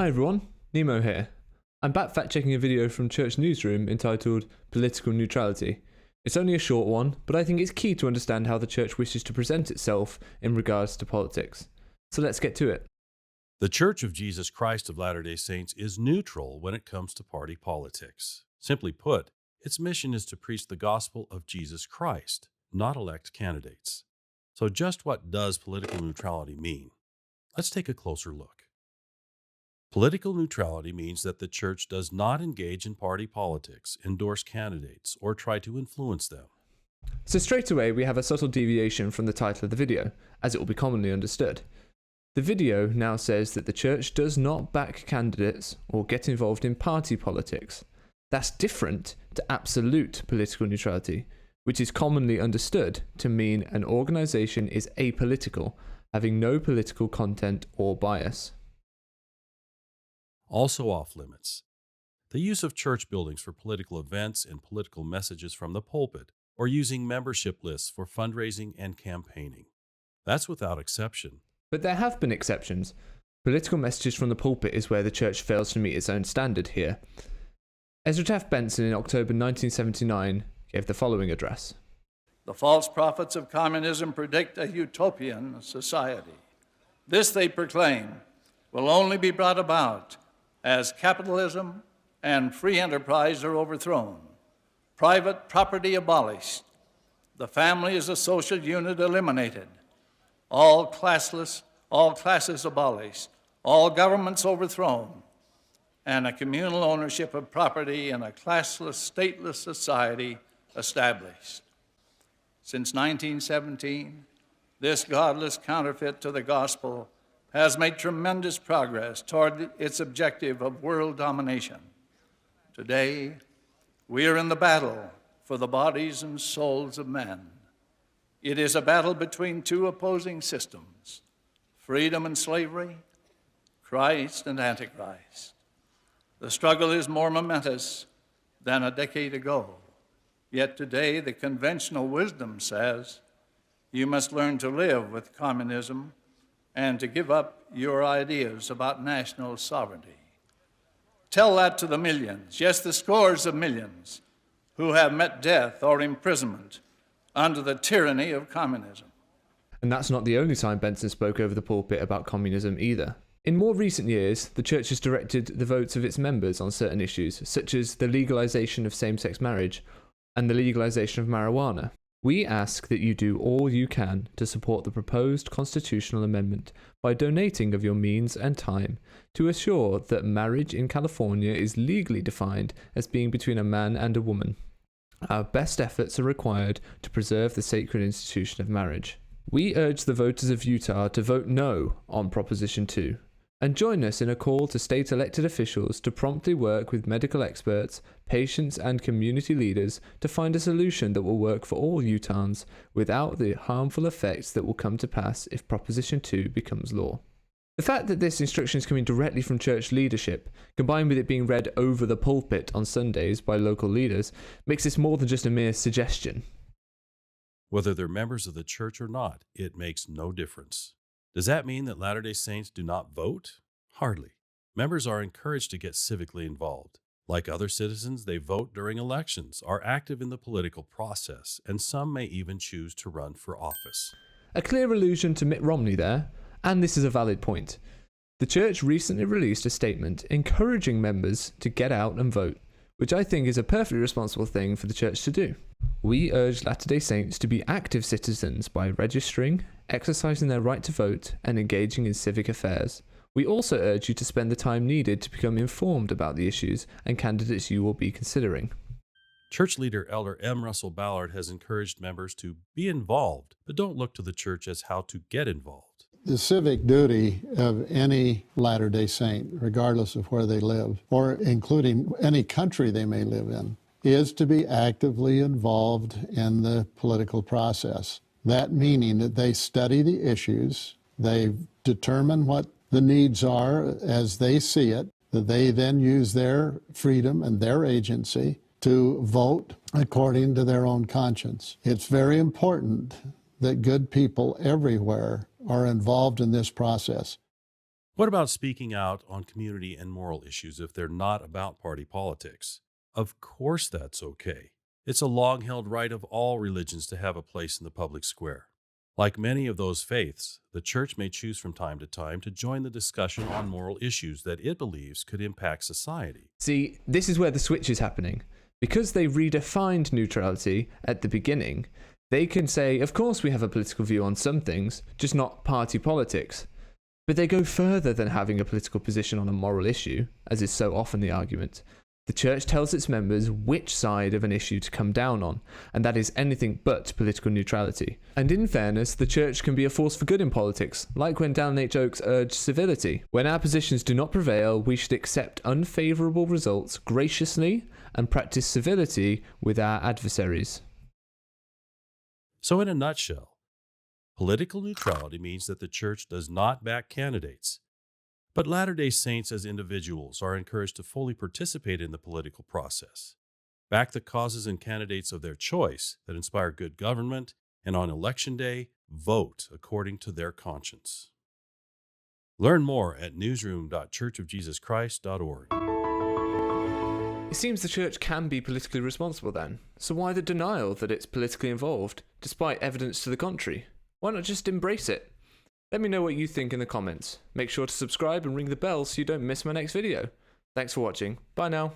Hi everyone, Nemo here. I'm back fact-checking a video from Church Newsroom entitled Political Neutrality. It's only a short one, but I think it's key to understand how the Church wishes to present itself in regards to politics. So let's get to it. The Church of Jesus Christ of Latter-day Saints is neutral when it comes to party politics. Simply put, its mission is to preach the gospel of Jesus Christ, not elect candidates. So just what does political neutrality mean? Let's take a closer look. Political neutrality means that the Church does not engage in party politics, endorse candidates, or try to influence them. So straight away we have a subtle deviation from the title of the video, as it will be commonly understood. The video now says that the Church does not back candidates or get involved in party politics. That's different to absolute political neutrality, which is commonly understood to mean an organisation is apolitical, having no political content or bias. Also off limits. The use of church buildings for political events and political messages from the pulpit, or using membership lists for fundraising and campaigning. That's without exception. But there have been exceptions. Political messages from the pulpit is where the Church fails to meet its own standard here. Ezra Taft Benson in October 1979 gave the following address. The false prophets of communism predict a utopian society. This, they proclaim, will only be brought about as capitalism and free enterprise are overthrown, private property abolished, the family as a social unit eliminated, all classes abolished, all governments overthrown, and a communal ownership of property in a classless, stateless society established. Since 1917, this godless counterfeit to the gospel has made tremendous progress toward its objective of world domination. Today, we are in the battle for the bodies and souls of men. It is a battle between two opposing systems, freedom and slavery, Christ and Antichrist. The struggle is more momentous than a decade ago. Yet today, the conventional wisdom says you must learn to live with communism and to give up your ideas about national sovereignty. Tell that to the millions, yes, the scores of millions, who have met death or imprisonment under the tyranny of communism. And that's not the only time Benson spoke over the pulpit about communism either. In more recent years, the Church has directed the votes of its members on certain issues, such as the legalization of same-sex marriage and the legalization of marijuana. We ask that you do all you can to support the proposed constitutional amendment by donating of your means and time to assure that marriage in California is legally defined as being between a man and a woman. Our best efforts are required to preserve the sacred institution of marriage. We urge the voters of Utah to vote no on Proposition 2 and join us in a call to state elected officials to promptly work with medical experts, patients, and community leaders to find a solution that will work for all Utahns without the harmful effects that will come to pass if Proposition 2 becomes law. The fact that this instruction is coming directly from church leadership, combined with it being read over the pulpit on Sundays by local leaders, makes this more than just a mere suggestion. Whether they're members of the church or not, it makes no difference. Does that mean that Latter-day Saints do not vote? Hardly. Members are encouraged to get civically involved. Like other citizens, they vote during elections, are active in the political process, and some may even choose to run for office. A clear allusion to Mitt Romney there, and this is a valid point. The Church recently released a statement encouraging members to get out and vote, which I think is a perfectly responsible thing for the Church to do. We urge Latter-day Saints to be active citizens by registering, exercising their right to vote, and engaging in civic affairs. We also urge you to spend the time needed to become informed about the issues and candidates you will be considering. Church leader Elder M. Russell Ballard has encouraged members to be involved, but don't look to the church as how to get involved. The civic duty of any Latter-day Saint, regardless of where they live, or including any country they may live in, is to be actively involved in the political process. That meaning that they study the issues, they determine what the needs are as they see it, that they then use their freedom and their agency to vote according to their own conscience. It's very important that good people everywhere are involved in this process. What about speaking out on community and moral issues if they're not about party politics? Of course that's okay. It's a long-held right of all religions to have a place in the public square. Like many of those faiths, the church may choose from time to time to join the discussion on moral issues that it believes could impact society. See, this is where the switch is happening. Because they redefined neutrality at the beginning, they can say, of course we have a political view on some things, just not party politics. But they go further than having a political position on a moral issue, as is so often the argument. The church tells its members which side of an issue to come down on, and that is anything but political neutrality. And in fairness, the church can be a force for good in politics, like when Dallin H. Oakes urged civility. When our positions do not prevail, we should accept unfavourable results graciously and practice civility with our adversaries. So in a nutshell, political neutrality means that the church does not back candidates. But Latter-day Saints as individuals are encouraged to fully participate in the political process, back the causes and candidates of their choice that inspire good government, and on Election Day, vote according to their conscience. Learn more at newsroom.churchofjesuschrist.org. It seems the church can be politically responsible then, so why the denial that it's politically involved, despite evidence to the contrary? Why not just embrace it? Let me know what you think in the comments. Make sure to subscribe and ring the bell so you don't miss my next video. Thanks for watching. Bye now.